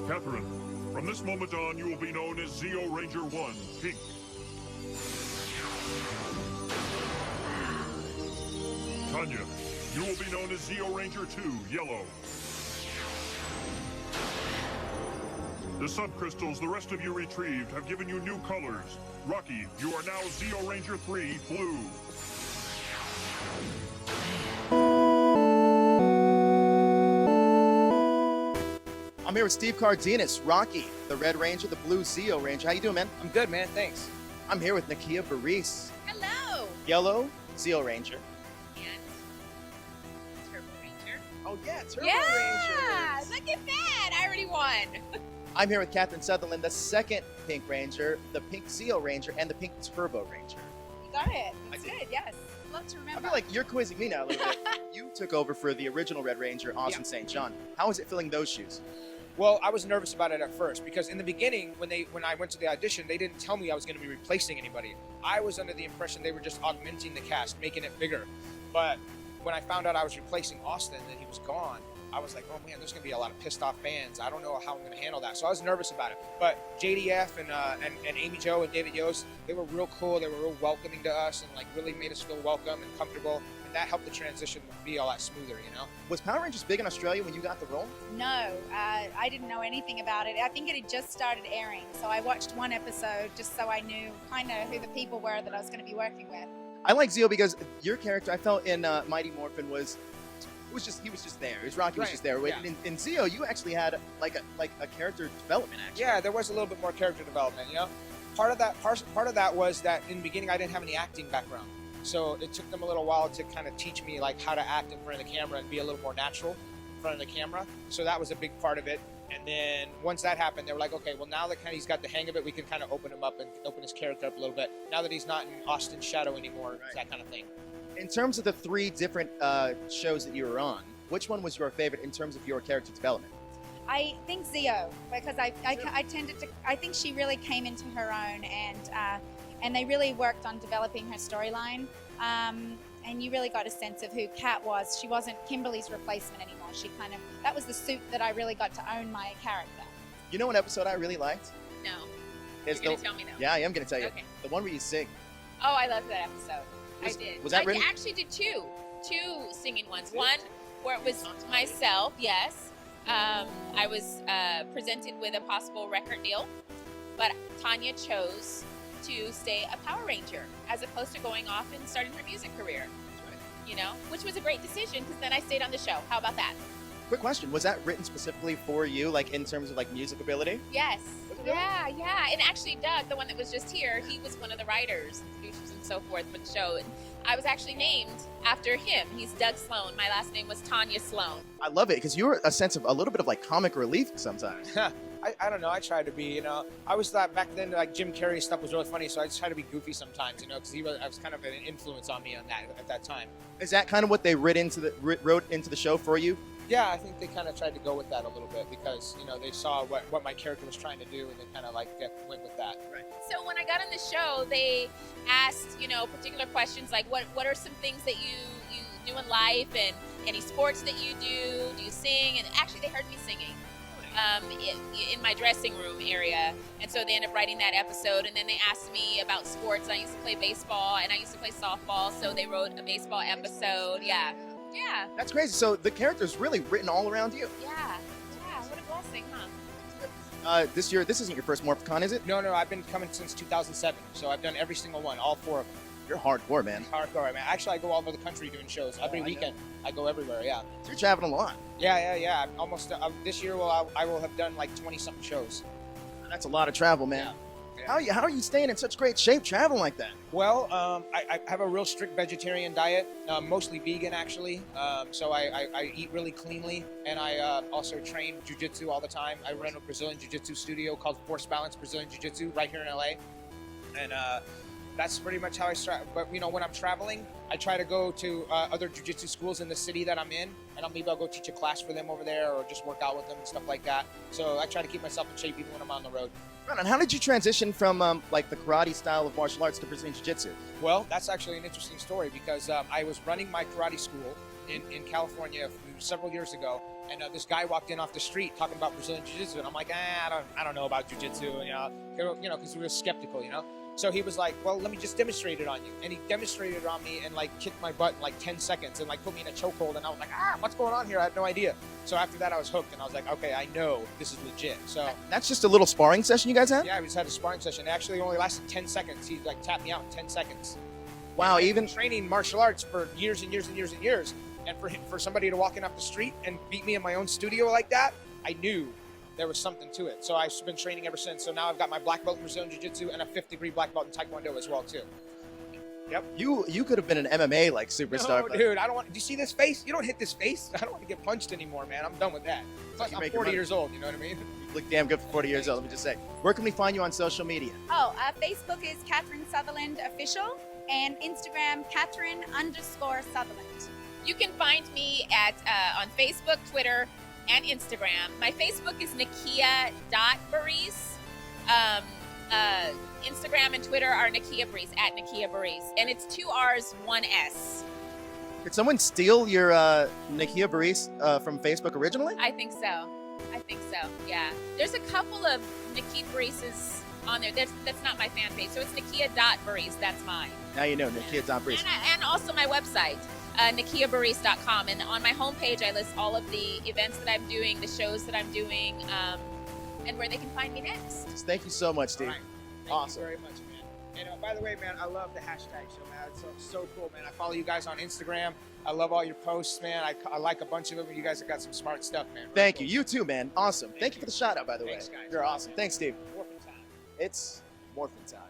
Catherine, from this moment on, you will be known as Zeo Ranger 1, Pink. Tanya, you will be known as Zeo Ranger 2, Yellow. The subcrystals the rest of you retrieved have given you new colors. Rocky, you are now Zeo Ranger 3, Blue. I'm here with Steve Cardenas, Rocky, the Red Ranger, the Blue Zeo Ranger. How you doing, man? I'm good, man. Thanks. I'm here with Nakia, Burrise. Hello. Yellow, Zeo Ranger. And Turbo Ranger. Oh yeah, Turbo Yeah, Rangers. look at that. I already won. I'm here with Catherine Sutherland, the second Pink Ranger, the Pink Zeo Ranger, and the Pink Turbo Ranger. You got it. It's I did. good, yes. Love to I remember. feel like you're quizzing me now a little bit. You took over for the original Red Ranger, Austin St. John. How is it filling those shoes? Well, I was nervous about it at first because in the beginning, when I went to the audition, they didn't tell me I was going to be replacing anybody. I was under the impression they were just augmenting the cast, making it bigger. But when I found out I was replacing Austin and he was gone, I was like, oh man, there's going to be a lot of pissed off fans. I don't know how I'm going to handle that. So I was nervous about it. But JDF and Amy Jo and David Yost, they were real cool. They were real welcoming to us and like really made us feel welcome and comfortable. And that helped the transition be a lot smoother, you know? Was Power Rangers big in Australia when you got the role? No, I didn't know anything about it. I think it had just started airing, so I watched one episode just so I knew kind of who the people were that I was going to be working with. I like Zeo because your character, I felt in Mighty Morphin he was just there. Rocky was just there. Yeah. In Zeo, you actually had like a character development. Actually, Yeah, there was a little bit more character development, you know? Part of that was that in the beginning I didn't have any acting background. So it took them a little while to kind of teach me like how to act in front of the camera and be a little more natural in front of the camera. So that was a big part of it. And then once that happened, they were like, okay, well now that kind of he's got the hang of it, we can kind of open him up and open his character up a little bit. Now that he's not in Austin's shadow anymore, Right. that kind of thing. In terms of the three different shows that you were on, which one was your favorite in terms of your character development? I think Zeo, because I think she really came into her own, and they really worked on developing her storyline. And you really got a sense of who Kat was. She wasn't Kimberly's replacement anymore. That was the suit that I really got to own my character. You know an episode I really liked? No. Is You're going to tell me though. Yeah, I am going to tell you. Okay. The one where you sing. Oh, I loved that episode. I did. Was that I written? actually did two singing ones. One where it was myself, yes. I was presented with a possible record deal, but Tanya chose to stay a Power Ranger as opposed to going off and starting her music career. You know, which was a great decision because then I stayed on the show. How about that? Quick question: was that written specifically for you, like in terms of like music ability? Yes. Was it really? Yeah. And actually, Doug, the one that was just here, he was one of the writers and producers and so forth for the show. And I was actually named after him. He's Doug Sloan. My last name was Tanya Sloan. I love it because you were a sense of a little bit of like comic relief sometimes. I don't know. I tried to be, you know. I always thought back then like Jim Carrey stuff was really funny, so I just tried to be goofy sometimes, you know, because I was kind of an influence on me on that at that time. Is that kind of what they wrote into the show for you? Yeah, I think they kind of tried to go with that a little bit because, you know, they saw what my character was trying to do and they kind of like went with that. Right. So when I got on the show, they asked, you know, particular questions like what are some things that you do in life and any sports that you do? Do you sing? And actually, they heard me singing in my dressing room area. And so they ended up writing that episode. And then they asked me about sports. I used to play baseball and I used to play softball. So they wrote a baseball episode. Yeah. That's crazy. So the character's really written all around you. Yeah. What a blessing, huh? This isn't your first Morphicon, is it? No, I've been coming since 2007. So I've done every single one, all four of them. You're hardcore, man. Hardcore, man. Actually, I go all over the country doing shows. Every weekend, I go everywhere, yeah. So you're traveling a lot. Yeah. I'm almost, this year, I will have done like 20-something shows. That's a lot of travel, man. Yeah. How are you staying in such great shape traveling like that? Well, I have a real strict vegetarian diet, mostly vegan actually. So I eat really cleanly, and I also train jiu-jitsu all the time. I run a Brazilian Jiu-Jitsu studio called Force Balance Brazilian Jiu-Jitsu right here in LA, and that's pretty much how I start. But you know, when I'm traveling, I try to go to other jiu-jitsu schools in the city that I'm in, and maybe I'll go teach a class for them over there, or just work out with them and stuff like that. So I try to keep myself in shape even when I'm on the road. Right, and how did you transition from like the karate style of martial arts to Brazilian Jiu-Jitsu? Well, that's actually an interesting story because I was running my karate school in California several years ago, And this guy walked in off the street talking about Brazilian Jiu-Jitsu, and I'm like, I don't know about Jiu-Jitsu, you know, because we were skeptical, you know. So he was like, well, let me just demonstrate it on you. And he demonstrated it on me and like kicked my butt in like 10 seconds and like put me in a chokehold. And I was like, what's going on here? I had no idea. So after that, I was hooked, and I was like, okay, I know this is legit. So That's just a little sparring session you guys had? yeah, we just had a sparring session. It actually only lasted 10 seconds. He like tapped me out in 10 seconds. Wow, I've even been training martial arts for years and years and years and years. And for somebody to walk in off the street and beat me in my own studio like that, I knew there was something to it. So I've been training ever since. So now I've got my black belt in Brazilian Jiu-Jitsu and a 5th degree black belt in Taekwondo as well too. Yep. you could have been an MMA like superstar. No, but dude, I don't want. Do you see this face? You don't hit this face. I don't want to get punched anymore, man. I'm done with that. Plus, You I'm make your 40 money. years old. You know what I mean? You look damn good for 40 years old. Let me just say. Where can we find you on social media? Oh, Facebook is Catherine Sutherland Official, and Instagram Catherine_Sutherland. You can find me at on Facebook, Twitter, and Instagram. My Facebook is Nakia.Burrise. Instagram and Twitter are Nakia Burrise, at Nakia Burrise. And it's 2 R's, 1 S. Could someone steal your Nakia Burrise from Facebook originally? I think so. Yeah. There's a couple of Nakia Burrises on there. That's not my fan page. So it's Nakia.Burrise. That's mine. Now you know, Nakia.Burrise. And also my website, NakiaBurrise.com. And on my homepage, I list all of the events that I'm doing, the shows that I'm doing, and where they can find me next. Thank you so much, Steve. All right. Thank Awesome. you very much, man. And by the way, man, I love the hashtag show, man. It's so cool, man. I follow you guys on Instagram. I love all your posts, man. I like a bunch of them. You guys have got some smart stuff, man. Very Thank cool. you. You too, man. Awesome. Thank you for the shout out, by the way. Thanks, guys. You're awesome. Thanks, Steve. Morphing time. It's morphin' time.